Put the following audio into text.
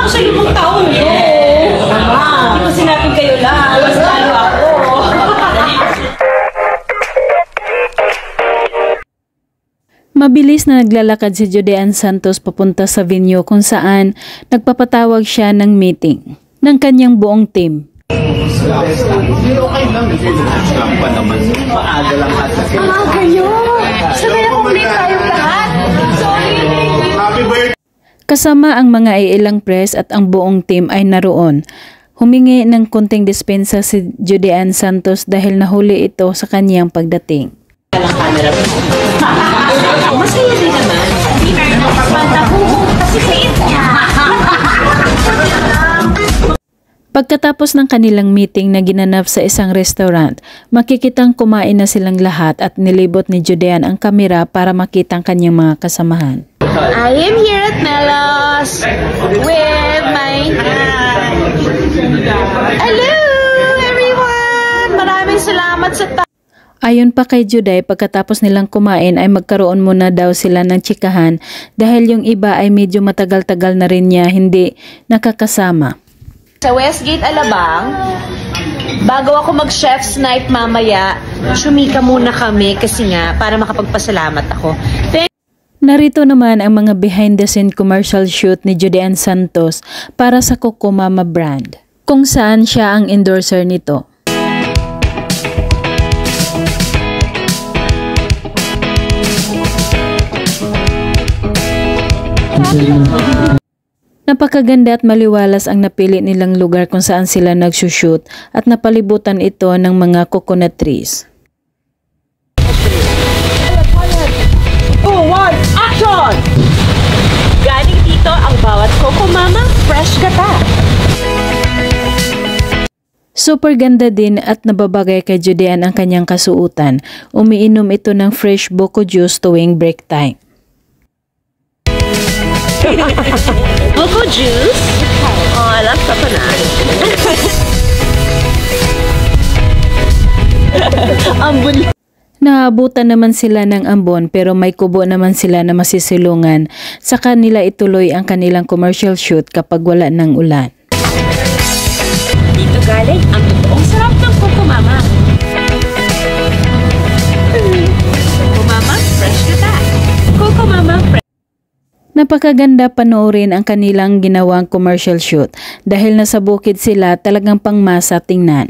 ako sa limang taon. Hindi ko sinabing kayo lang. Mas lalo ako. Mabilis na naglalakad si Judean Santos papunta sa venue kung saan nagpapatawag siya ng meeting ng kanyang buong team. Okay lang. Pa naman. Maaga lang at Maaga yun. Sabay akong late tayong lahat. Sorry. Happy birthday! Kasama ang mga ilang press at ang buong team ay naroon. Humingi ng konting dispensa si Judean Santos dahil nahuli ito sa kanyang pagdating. Masaya din naman. Kasi sa'yo niya. Pagkatapos ng kanilang meeting na ginanap sa isang restaurant, makikitang kumain na silang lahat at nilibot ni Judean ang kamera para makita ang kanyang mga kasamahan. I am here at Melos with my... Hello everyone! Maraming salamat sa Ayon pa kay Juday, pagkatapos nilang kumain ay magkaroon muna daw sila ng tsikahan dahil yung iba ay medyo matagal-tagal na rin niya hindi nakakasama. Sa Westgate Alabang, bago ako mag-chef's night mamaya, sumika muna kami kasi nga para makapagpasalamat ako. Narito naman ang mga behind the scene commercial shoot ni Judean Santos para sa Coco Mama brand, kung saan siya ang endorser nito. Napakaganda at maliwalas ang napili nilang lugar kung saan sila nagsushoot at napalibutan ito ng mga coconut trees. 2, 1, action! Galing dito ang bawat Coco Mama fresh gata. Super ganda din at nababagay kay Judean ang kanyang kasuutan. Umiinom ito ng fresh buko juice tuwing break time. Buko juice? Oh, I love coconut. Ambon. Naabutan naman sila ng ambon pero may kubo naman sila na masisilungan sa kanila ituloy ang kanilang commercial shoot kapag wala ng ulan. Dito galing ang totoong sarap ng Coco Mama. Coco Mama, fresh gata. Coco Mama, fresh. Napakaganda panoorin ang kanilang ginawang commercial shoot dahil nasa bukid sila talagang pangmasa tingnan.